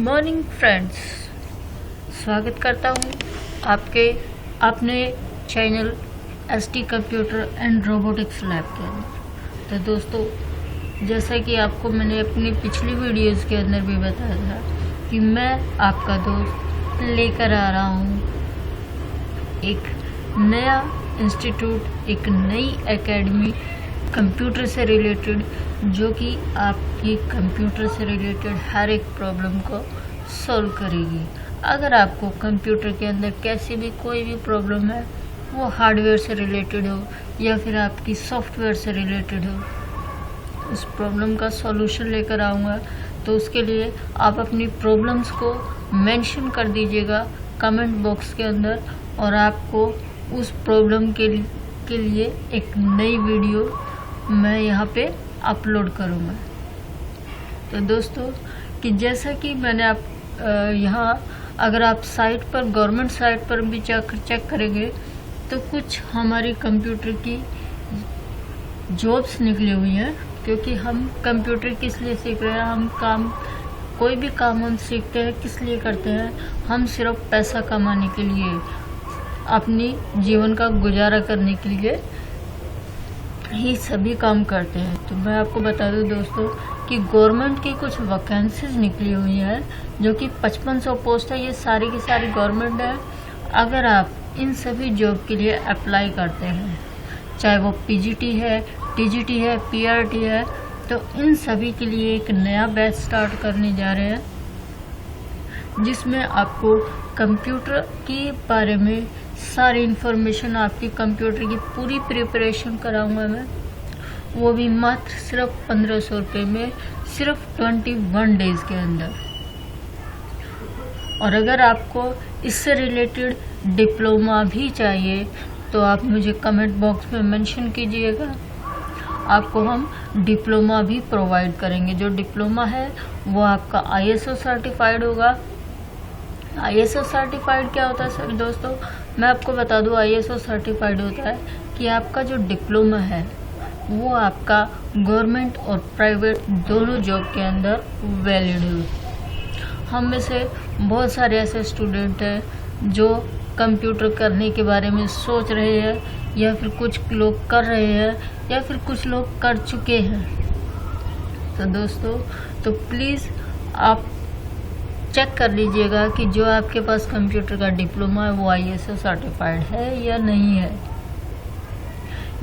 Morning friends, स्वागत करता हूँ आपके अपने channel ST computer and robotics lab के अंदर। तो दोस्तों, जैसा कि आपको मैंने अपनी पिछली वीडियोस के अंदर भी बताया था कि मैं आपका दोस्त लेकर आ रहा हूँ एक नया इंस्टीट्यूट, एक नई एकेडमी कंप्यूटर से रिलेटेड, जो कि आपकी कंप्यूटर से रिलेटेड हर एक प्रॉब्लम को सॉल्व करेगी। अगर आपको कंप्यूटर के अंदर कैसी भी कोई भी प्रॉब्लम है, वो हार्डवेयर से रिलेटेड हो या फिर आपकी सॉफ्टवेयर से रिलेटेड हो, उस प्रॉब्लम का सॉल्यूशन लेकर आऊँगा। तो उसके लिए आप अपनी प्रॉब्लम्स को मेंशन कर दीजिएगा कमेंट बॉक्स के अंदर, और आपको उस प्रॉब्लम के लिए एक नई वीडियो मैं यहाँ पे अपलोड करूँगा। तो दोस्तों, कि जैसा कि मैंने आप यहाँ अगर आप साइट पर, गवर्नमेंट साइट पर भी चेक करेंगे तो कुछ हमारी कंप्यूटर की जॉब्स निकली हुई हैं। क्योंकि हम कंप्यूटर किस लिए सीख रहे हैं, हम कोई भी काम हम सीखते हैं किस लिए करते हैं, हम सिर्फ पैसा कमाने के लिए, अपनी जीवन का गुजारा करने के लिए ही सभी काम करते हैं। तो मैं आपको बता दूं दोस्तों कि गवर्नमेंट की कुछ वैकेंसीज निकली हुई है, जो कि 5500 पोस्ट है। ये सारी की सारी गवर्नमेंट है। अगर आप इन सभी जॉब के लिए अप्लाई करते हैं, चाहे वो पीजीटी है, टीजीटी है, पीआरटी है, तो इन सभी के लिए एक नया बैच स्टार्ट करने जा रहे हैं, जिसमें आपको कंप्यूटर के बारे में सारी इन्फॉर्मेशन, आपकी कंप्यूटर की पूरी प्रिपरेशन कराऊंगा मैं, वो भी मात्र सिर्फ 1500 रुपये में, सिर्फ 21 डेज के अंदर। और अगर आपको इससे रिलेटेड डिप्लोमा भी चाहिए तो आप मुझे कमेंट बॉक्स में मेंशन कीजिएगा, आपको हम डिप्लोमा भी प्रोवाइड करेंगे। जो डिप्लोमा है वो आपका आईएसओ सर्टिफाइड होगा। आईएसओ सर्टिफाइड क्या होता है सर दोस्तों, मैं आपको बता दूं, आईएसओ सर्टिफाइड होता है कि आपका जो डिप्लोमा है वो आपका गवर्नमेंट और प्राइवेट दोनों जॉब के अंदर वैलिड है। हम में से बहुत सारे ऐसे स्टूडेंट हैं जो कंप्यूटर करने के बारे में सोच रहे हैं, या फिर कुछ लोग कर रहे हैं, या फिर कुछ लोग कर चुके हैं। तो दोस्तों, तो प्लीज़ आप चेक कर लीजिएगा कि जो आपके पास कंप्यूटर का डिप्लोमा है वो आईएसओ सर्टिफाइड है या नहीं है।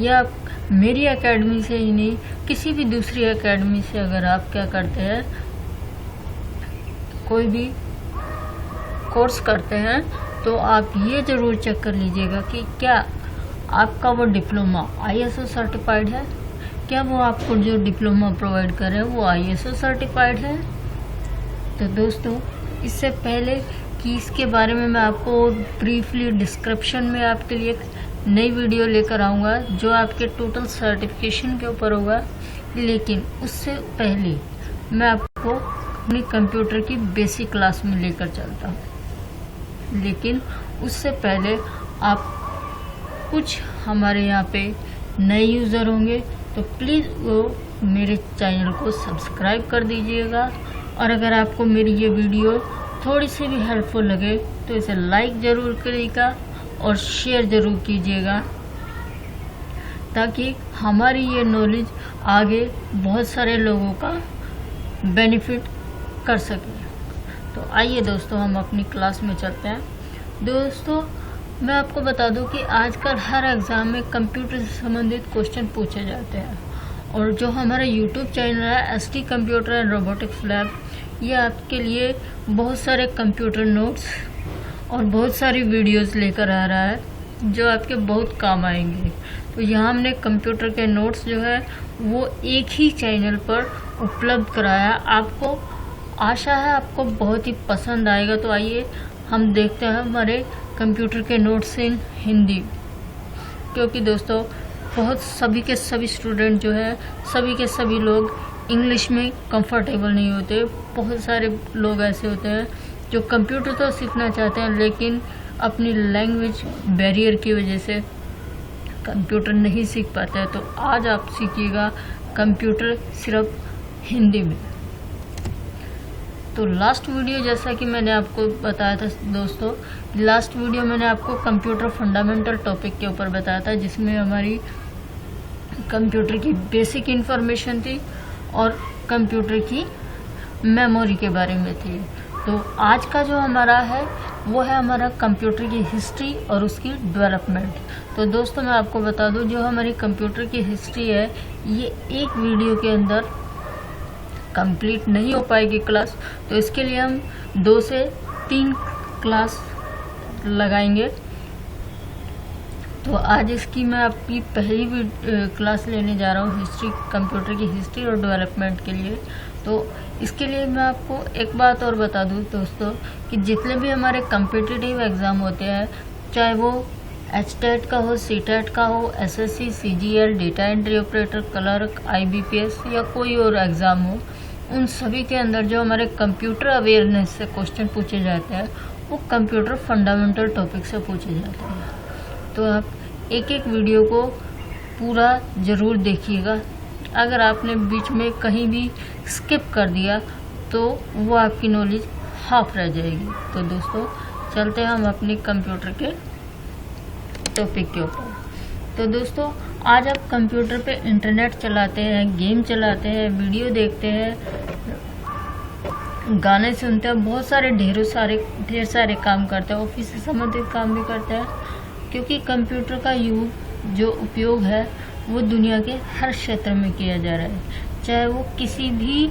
या आप मेरी एकेडमी से ही नहीं, किसी भी दूसरी एकेडमी से अगर आप क्या करते हैं, कोई भी कोर्स करते हैं, तो आप ये ज़रूर चेक कर लीजिएगा कि क्या आपका वो डिप्लोमा आईएसओ सर्टिफाइड है, क्या वो आपको जो डिप्लोमा प्रोवाइड कर रहे हैं वो आईएसओ सर्टिफाइड है। तो दोस्तों, इससे पहले कि इसके बारे में मैं आपको ब्रीफली डिस्क्रिप्शन में आपके लिए एक नई वीडियो लेकर आऊँगा, जो आपके टोटल सर्टिफिकेशन के ऊपर होगा, लेकिन उससे पहले मैं आपको अपनी कंप्यूटर की बेसिक क्लास में लेकर चलता हूँ। लेकिन उससे पहले आप कुछ हमारे यहाँ पे नए यूज़र होंगे, तो प्लीज़ वो मेरे चैनल को सब्सक्राइब कर दीजिएगा। और अगर आपको मेरी ये वीडियो थोड़ी सी भी हेल्पफुल लगे तो इसे लाइक ज़रूर करिएगा और शेयर ज़रूर कीजिएगा, ताकि हमारी ये नॉलेज आगे बहुत सारे लोगों का बेनिफिट कर सके। तो आइए दोस्तों, हम अपनी क्लास में चलते हैं। दोस्तों, मैं आपको बता दूं कि आजकल हर एग्ज़ाम में कंप्यूटर से संबंधित क्वेश्चन पूछे जाते हैं, और जो हमारा यूट्यूब चैनल है ST computer and robotics lab, ये आपके लिए बहुत सारे कंप्यूटर नोट्स और बहुत सारी वीडियोस लेकर आ रहा है, जो आपके बहुत काम आएंगे। तो यहाँ हमने कंप्यूटर के नोट्स जो है वो एक ही चैनल पर उपलब्ध कराया। आपको आशा है आपको बहुत ही पसंद आएगा। तो आइए हम देखते हैं हमारे कंप्यूटर के नोट्स इन हिंदी, क्योंकि दोस्तों बहुत सभी के सभी स्टूडेंट जो है, सभी के सभी लोग इंग्लिश में कंफर्टेबल नहीं होते। बहुत सारे लोग ऐसे होते हैं जो कंप्यूटर तो सीखना चाहते हैं, लेकिन अपनी लैंग्वेज बैरियर की वजह से कंप्यूटर नहीं सीख पाते हैं। तो आज आप सीखिएगा कंप्यूटर सिर्फ हिंदी में। तो लास्ट वीडियो, जैसा कि मैंने आपको बताया था दोस्तों, लास्ट वीडियो मैंने आपको कंप्यूटर फंडामेंटल टॉपिक के ऊपर बताया था, जिसमें हमारी कंप्यूटर की बेसिक इन्फॉर्मेशन थी और कंप्यूटर की मेमोरी के बारे में थी। तो आज का जो हमारा है वो है हमारा कंप्यूटर की हिस्ट्री और उसकी डेवलपमेंट। तो दोस्तों मैं आपको बता दूं, जो हमारी कंप्यूटर की हिस्ट्री है ये एक वीडियो के अंदर कंप्लीट नहीं हो पाएगी क्लास, तो इसके लिए हम 2 से 3 क्लास लगाएंगे। तो आज इसकी मैं आपकी पहली क्लास लेने जा रहा हूँ हिस्ट्री, कंप्यूटर की हिस्ट्री और डेवलपमेंट के लिए। तो इसके लिए मैं आपको एक बात और बता दूं दोस्तों कि जितने भी हमारे कम्पिटिटिव एग्ज़ाम होते हैं, चाहे वो HTET का हो, CTET का हो, SSC, CGL, data entry operator, clerk, IBPS या कोई और एग्ज़ाम हो, उन सभी के अंदर जो हमारे कंप्यूटर अवेयरनेस से क्वेश्चन पूछे जाते हैं वो कंप्यूटर फंडामेंटल टॉपिक से पूछे जाते हैं। तो आप एक एक वीडियो को पूरा ज़रूर देखिएगा। अगर आपने बीच में कहीं भी स्किप कर दिया तो वो आपकी नॉलेज हाफ रह जाएगी। तो दोस्तों चलते हैं हम अपनी कंप्यूटर के टॉपिक के ऊपर। तो दोस्तों आज आप कंप्यूटर पे इंटरनेट चलाते हैं, गेम चलाते हैं, वीडियो देखते हैं, गाने सुनते हैं, बहुत सारे ढेर सारे काम करते हैं, ऑफिस से संबंधित काम भी करते हैं, क्योंकि कंप्यूटर का जो उपयोग है वो दुनिया के हर क्षेत्र में किया जा रहा है, चाहे वो किसी भी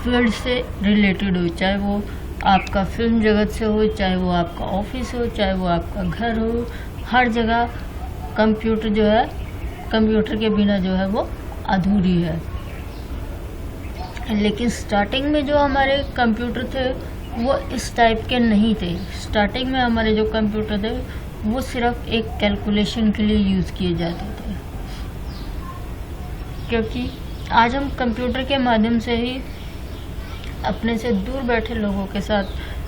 फील्ड से रिलेटेड हो, चाहे वो आपका फिल्म जगत से हो, चाहे वो आपका ऑफिस हो, चाहे वो आपका घर हो, हर जगह कंप्यूटर जो है, कंप्यूटर के बिना जो है वो अधूरी है। लेकिन स्टार्टिंग में जो हमारे कंप्यूटर थे वो इस टाइप के नहीं थे। स्टार्टिंग में हमारे जो कंप्यूटर थे वो सिर्फ एक कैलकुलेशन के लिए यूज़ किए जाते थे, क्योंकि आज हम कंप्यूटर के माध्यम से ही अपने से दूर बैठे लोगों के साथ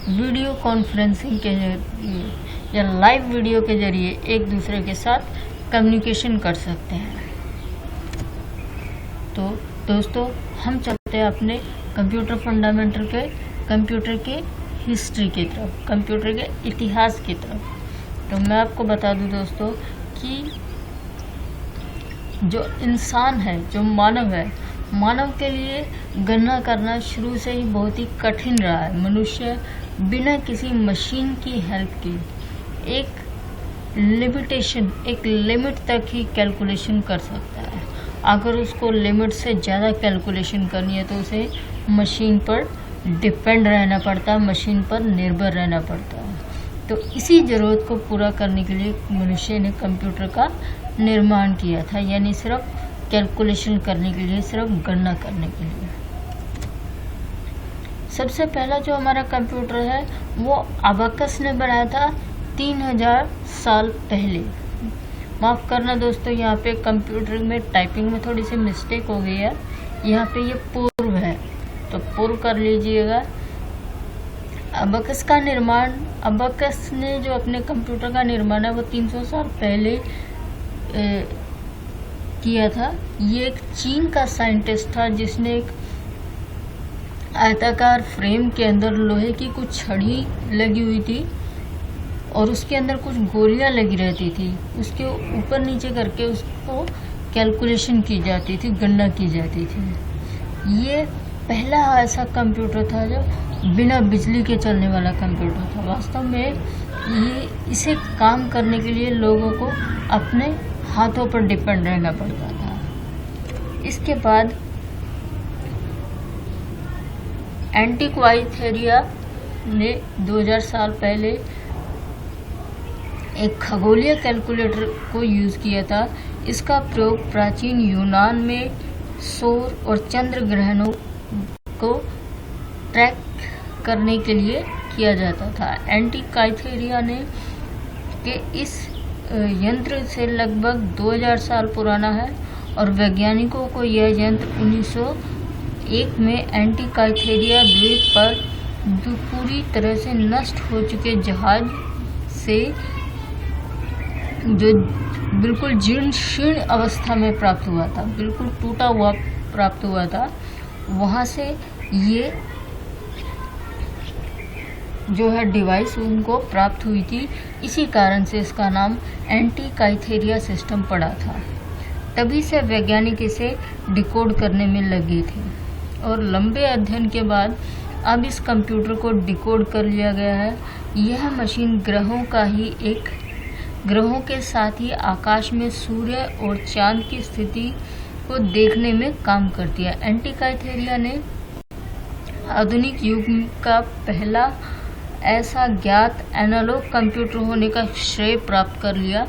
वीडियो कॉन्फ्रेंसिंग के जरिए या लाइव वीडियो के जरिए एक दूसरे के साथ कम्युनिकेशन कर सकते हैं। तो दोस्तों हम चलते हैं अपने कंप्यूटर फंडामेंटल के, कंप्यूटर के हिस्ट्री की तरफ, कंप्यूटर के इतिहास की तरफ। तो मैं आपको बता दूं दोस्तों कि जो इंसान है, जो मानव है, मानव के लिए गणना करना शुरू से ही बहुत ही कठिन रहा है। मनुष्य बिना किसी मशीन की हेल्प के एक लिमिटेशन, एक लिमिट तक ही कैलकुलेशन कर सकता है। अगर उसको लिमिट से ज़्यादा कैलकुलेशन करनी है तो उसे मशीन पर डिपेंड रहना पड़ता है, मशीन पर निर्भर रहना पड़ता है। तो इसी ज़रूरत को पूरा करने के लिए मनुष्य ने कंप्यूटर का निर्माण किया था, यानी सिर्फ कैलकुलेशन करने के लिए, सिर्फ गणना करने के लिए। सबसे पहला जो हमारा कंप्यूटर है वो अबाकस ने बनाया था 3000 साल पहले। माफ़ करना दोस्तों, यहाँ पे कंप्यूटर में टाइपिंग में थोड़ी सी मिस्टेक हो गई है, यहाँ पे ये पूर्व है तो पूर्व कर लीजिएगा। अबाकस का निर्माण, अबाकस ने जो अपने कंप्यूटर का निर्माण है वो 300 साल पहले किया था। ये एक चीन का साइंटिस्ट था जिसने एक आयताकार फ्रेम के अंदर लोहे की कुछ छड़ी लगी हुई थी और उसके अंदर कुछ गोलियां लगी रहती थी, उसके ऊपर नीचे करके उसको कैलकुलेशन की जाती थी, गणना की जाती थी। ये पहला ऐसा कंप्यूटर था जो बिना बिजली के चलने वाला कंप्यूटर था। वास्तव में ये इसे काम करने के लिए लोगों को अपने हाथों पर डिपेंड रहना पड़ता था। इसके बाद एंटिक्वाइथेरिया ने 2000 साल पहले एक खगोलीय कैलकुलेटर को यूज़ किया था। इसका प्रयोग प्राचीन यूनान में सौर और चंद्र ग्रहणों को ट्रैक करने के लिए किया जाता था। एंटिक्वाइथेरिया ने के इस यंत्र से लगभग 2000 साल पुराना है और वैज्ञानिकों को यह यंत्र 1901 में एंटिक्वाइथेरिया द्वीप पर पूरी तरह से नष्ट हो चुके जहाज से, जो बिल्कुल जीर्ण शीर्ण अवस्था में प्राप्त हुआ था, बिल्कुल टूटा हुआ प्राप्त हुआ था, वहाँ से ये जो है डिवाइस उनको प्राप्त हुई थी। इसी कारण से इसका नाम एंटीकाइथेरिया सिस्टम पड़ा था। तभी से वैज्ञानिक इसे डिकोड करने में लगे थे और लंबे अध्ययन के बाद अब इस कंप्यूटर को डिकोड कर लिया गया है। यह मशीन ग्रहों के साथ ही आकाश में सूर्य और चांद की स्थिति को देखने में काम करती है। एंटीकाइथेरिया ने आधुनिक युग का पहला ऐसा ज्ञात एनालॉग कंप्यूटर होने का श्रेय प्राप्त कर लिया।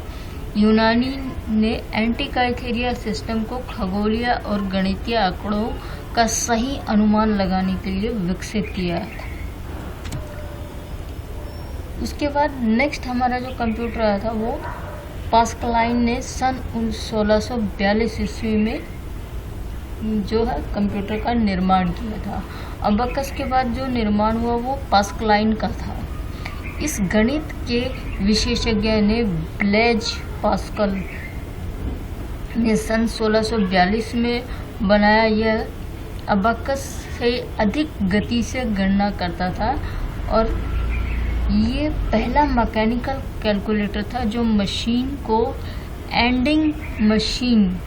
यूनानी ने एंटीकाइथेरिया सिस्टम को खगोलीय और गणितीय आंकड़ों का सही अनुमान लगाने के लिए विकसित किया है। उसके बाद नेक्स्ट हमारा जो कंप्यूटर आया था वो पास्कलाइन ने सन 1642 ईस्वी में जो है कंप्यूटर का निर्माण किया था। अबकस के बाद जो निर्माण हुआ वो पास्कलाइन का था। इस गणित के विशेषज्ञ ने ब्लेज पास्कल ने सन 1642 में बनाया। यह अबकस से अधिक गति से गणना करता था और ये पहला मैकेनिकल कैलकुलेटर था जो मशीन को एडिंग मशीन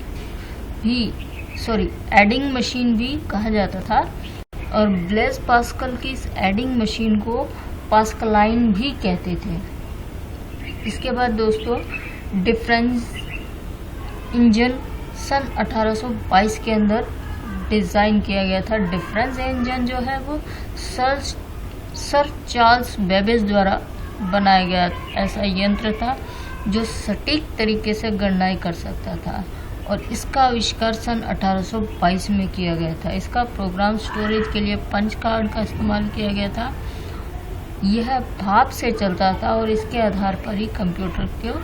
भी कहा जाता था और ब्लेज पास्कल की इस एडिंग मशीन को पास्कलाइन भी कहते थे। इसके बाद दोस्तों डिफरेंस इंजन सन 1822 के अंदर डिज़ाइन किया गया था। डिफरेंस इंजन जो है वो सर चार्ल्स बेबेज द्वारा बनाया गया ऐसा यंत्र था जो सटीक तरीके से गणनाएं कर सकता था और इसका आविष्कार सन 1822 में किया गया था। इसका प्रोग्राम स्टोरेज के लिए पंच कार्ड का इस्तेमाल किया गया था। यह भाप से चलता था और इसके आधार पर ही कंप्यूटर को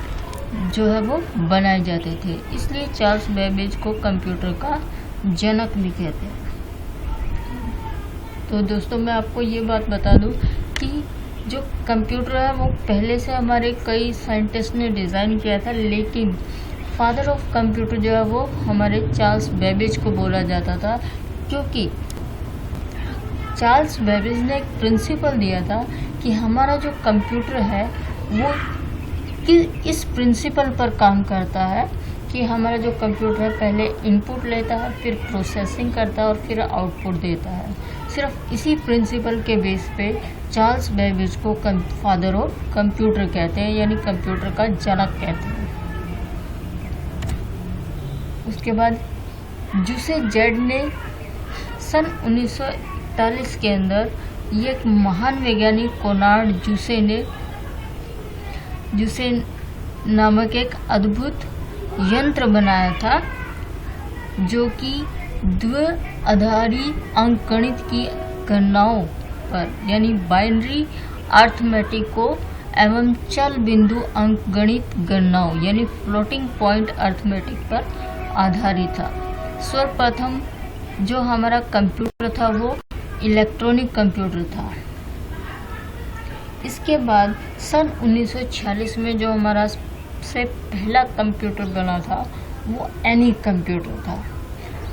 जो है वो बनाए जाते थे। इसलिए चार्ल्स बेबेज को कंप्यूटर का जनक भी कहते हैं। तो दोस्तों मैं आपको ये बात बता दूं कि जो कंप्यूटर है वो पहले से हमारे कई साइंटिस्ट ने डिज़ाइन किया था, लेकिन फादर ऑफ कंप्यूटर जो है वो हमारे चार्ल्स बेबेज को बोला जाता था, क्योंकि चार्ल्स बेबेज ने एक प्रिंसिपल दिया था कि हमारा जो कंप्यूटर है वो इस प्रिंसिपल पर काम करता है कि हमारा जो कंप्यूटर है पहले इनपुट लेता है, फिर प्रोसेसिंग करता है और फिर आउटपुट देता है। सिर्फ इसी प्रिंसिपल के बेस पे चार्ल्स बेबेज को फादर ऑफ कंप्यूटर कहते हैं, यानी कंप्यूटर का जनक कहते हैं। उसके बाद जूसे जेड ने सन 1941 के अंदर ये एक महान वैज्ञानिक कोनार्ड जूसे नामक एक अद्भुत यंत्र बनाया था जो कि द्विआधारी अंकगणित की गणनाओं पर यानी बाइनरी अर्थमेटिक को एवं चल बिंदु अंकगणित गणनाओं यानी फ्लोटिंग पॉइंट अर्थमेटिक पर आधारित था। सर्वप्रथम जो हमारा कंप्यूटर था वो इलेक्ट्रॉनिक कंप्यूटर था। इसके बाद सन 1946 में जो हमारा सबसे पहला कंप्यूटर बना था वो एनिक कंप्यूटर था।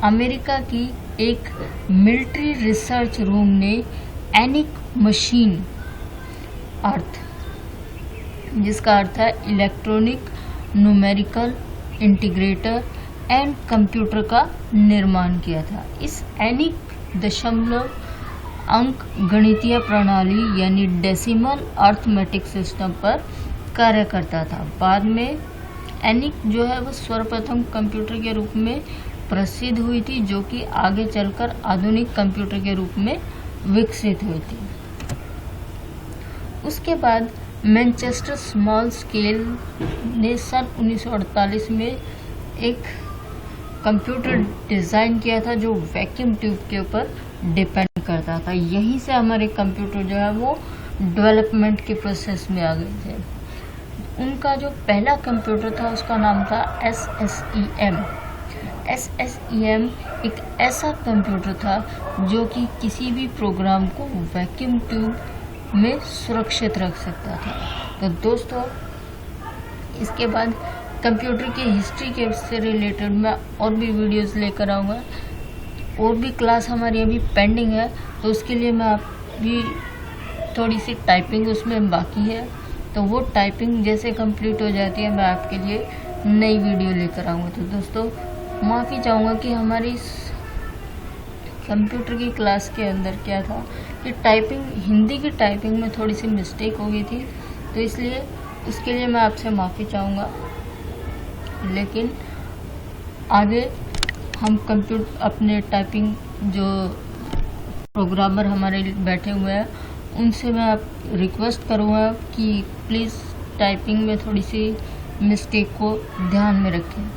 अमेरिका की एक मिलिट्री रिसर्च रूम ने एनिक मशीन जिसका अर्थ है electronic numerical integrator and computer का निर्माण किया था। इस एनिक दशमलव अंक गणितीय प्रणाली यानी डेसिमल अर्थमेटिक सिस्टम पर कार्य करता था। बाद में एनिक जो है वो सर्वप्रथम कंप्यूटर के रूप में प्रसिद्ध हुई थी, जो कि आगे चलकर आधुनिक कंप्यूटर के रूप में विकसित हुई थी। उसके बाद मैनचेस्टर स्मॉल स्केल ने सन 1948 में एक कंप्यूटर डिज़ाइन किया था जो वैक्यूम ट्यूब के ऊपर डिपेंड करता था। यहीं से हमारे कंप्यूटर जो है वो डेवलपमेंट के प्रोसेस में आ गए थे। उनका जो पहला कंप्यूटर था उसका नाम था SSEM। SSEM एक ऐसा कंप्यूटर था जो कि किसी भी प्रोग्राम को वैक्यूम ट्यूब में सुरक्षित रख सकता था। तो दोस्तों इसके बाद कंप्यूटर की हिस्ट्री के से रिलेटेड मैं और भी वीडियोस लेकर आऊँगा। और भी क्लास हमारी अभी पेंडिंग है, तो उसके लिए मैं अभी थोड़ी सी टाइपिंग उसमें बाकी है, तो वो टाइपिंग जैसे कंप्लीट हो जाती है मैं आपके लिए नई वीडियो लेकर आऊँगा। तो दोस्तों माफ़ी चाहूँगा कि हमारी कंप्यूटर की क्लास के अंदर क्या था कि टाइपिंग, हिंदी की टाइपिंग में थोड़ी सी मिस्टेक हो गई थी, तो इसलिए उसके लिए मैं आपसे माफ़ी चाहूँगा। लेकिन आगे हम कंप्यूटर अपने टाइपिंग जो प्रोग्रामर हमारे बैठे हुए हैं उनसे मैं आप रिक्वेस्ट करूँगा कि प्लीज़ टाइपिंग में थोड़ी सी मिस्टेक को ध्यान में रखें।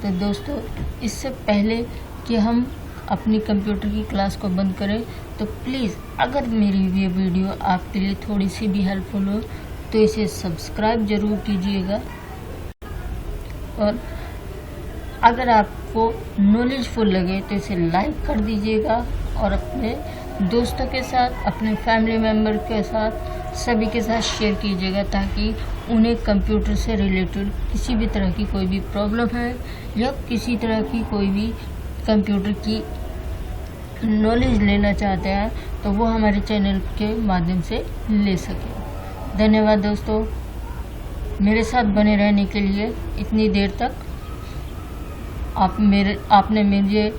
तो दोस्तों इससे पहले कि हम अपनी कंप्यूटर की क्लास को बंद करें, तो प्लीज़ अगर मेरी ये वीडियो आपके लिए थोड़ी सी भी हेल्पफुल हो तो इसे सब्सक्राइब ज़रूर कीजिएगा, और अगर आपको नॉलेजफुल लगे तो इसे लाइक कर दीजिएगा और अपने दोस्तों के साथ, अपने फैमिली मेम्बर के साथ, सभी के साथ शेयर कीजिएगा, ताकि उन्हें कंप्यूटर से रिलेटेड किसी भी तरह की कोई भी प्रॉब्लम है या किसी तरह की कोई भी कंप्यूटर की नॉलेज लेना चाहते हैं तो वो हमारे चैनल के माध्यम से ले सकें। धन्यवाद दोस्तों, मेरे साथ बने रहने के लिए इतनी देर तक। आपने मुझे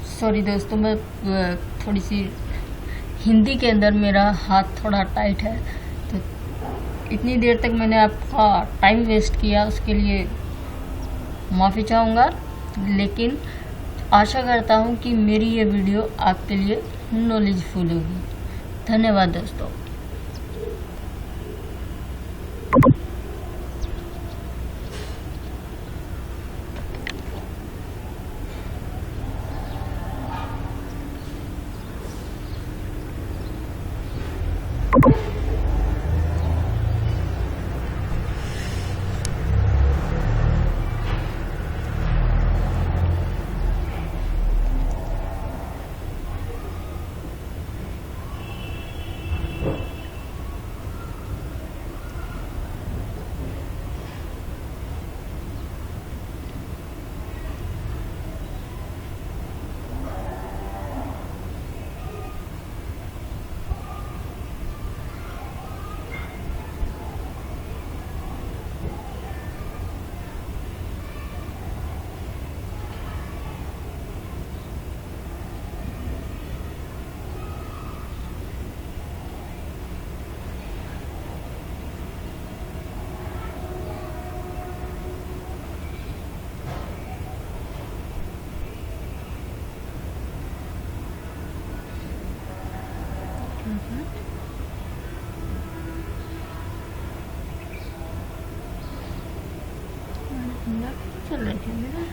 सॉरी दोस्तों, मैं थोड़ी सी हिंदी के अंदर मेरा हाथ थोड़ा टाइट है, तो इतनी देर तक मैंने आपका टाइम वेस्ट किया, उसके लिए माफ़ी चाहूँगा। लेकिन आशा करता हूँ कि मेरी ये वीडियो आपके लिए नॉलेजफुल होगी। धन्यवाद दोस्तों। चल रही थी मेरा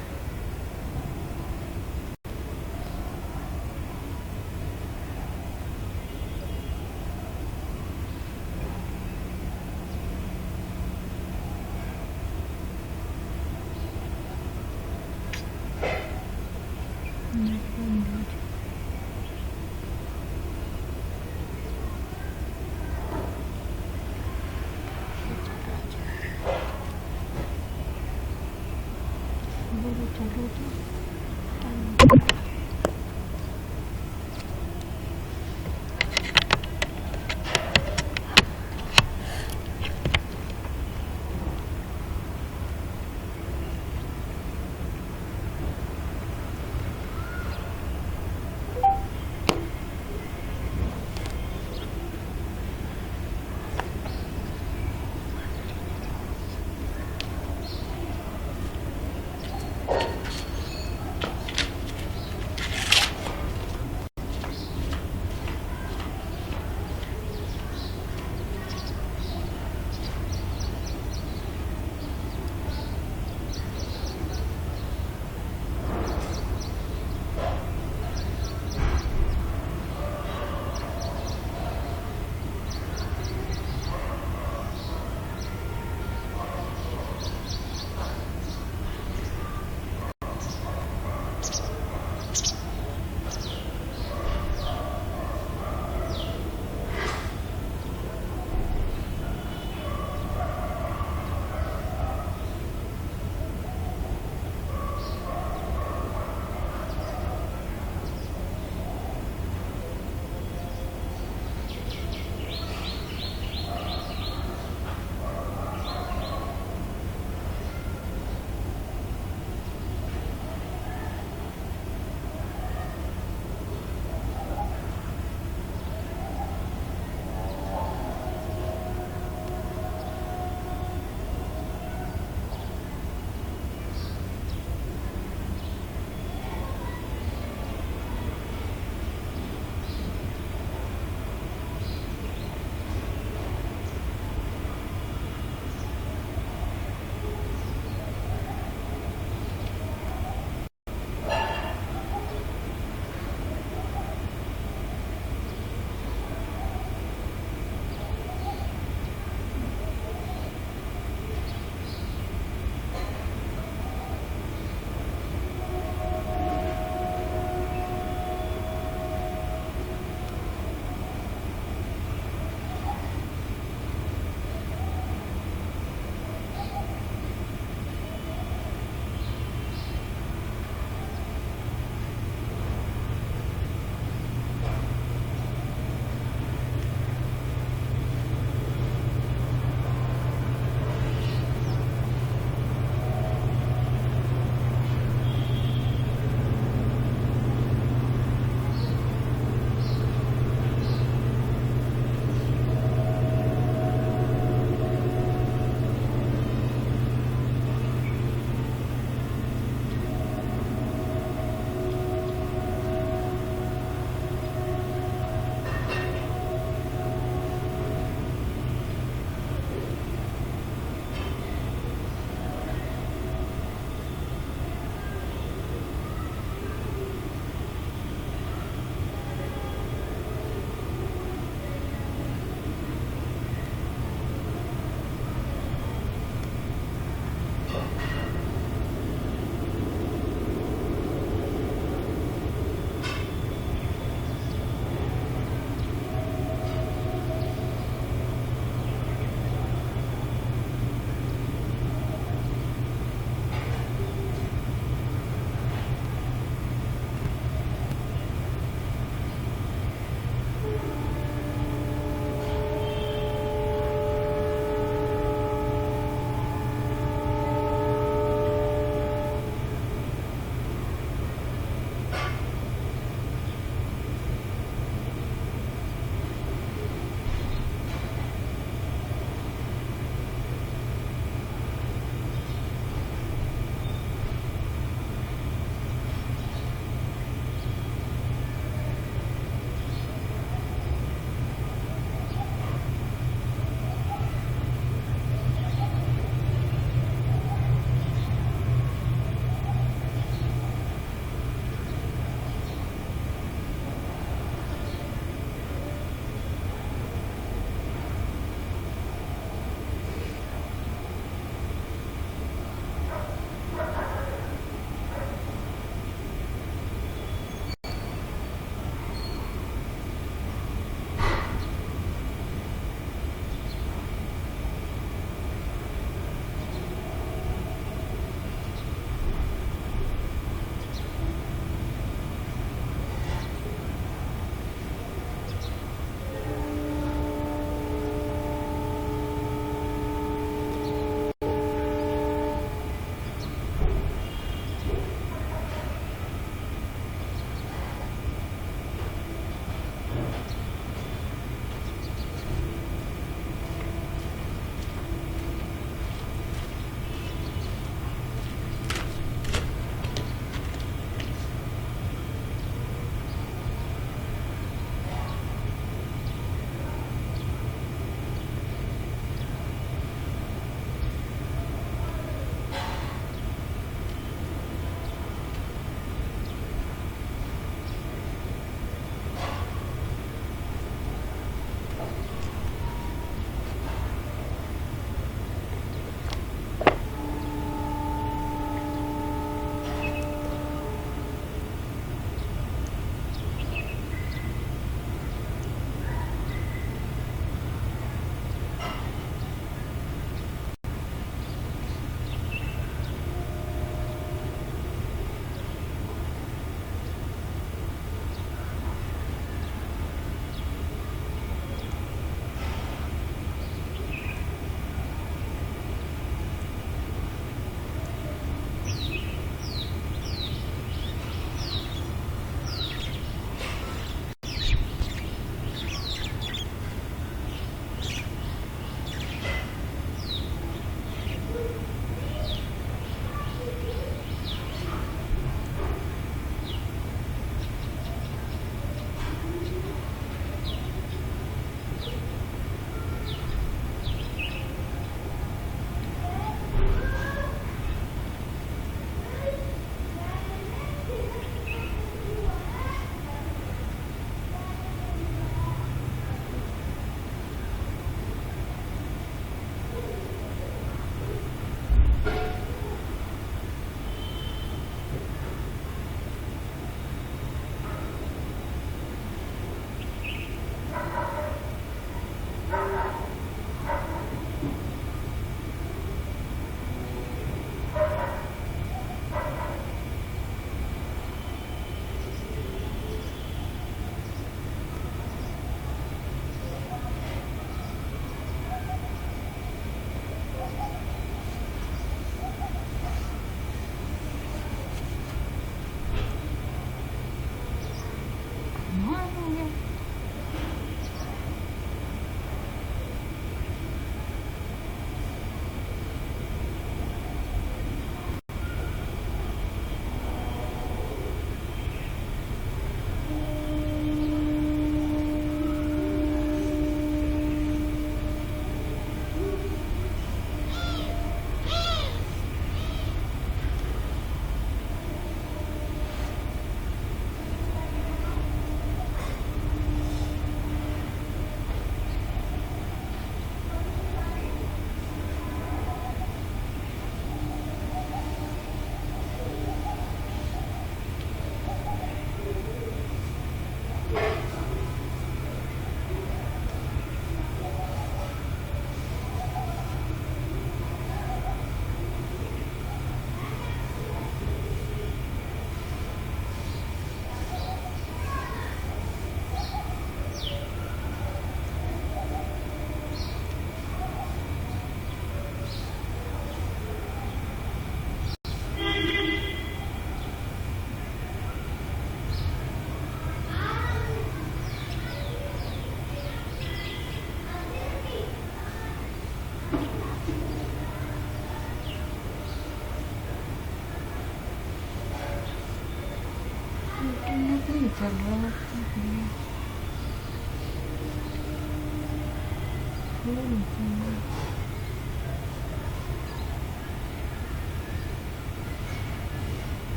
चल रहा है।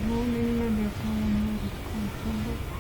वो नहीं मैं देखा हूँ उसको।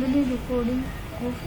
मैंने रिकॉर्डिंग ऑफ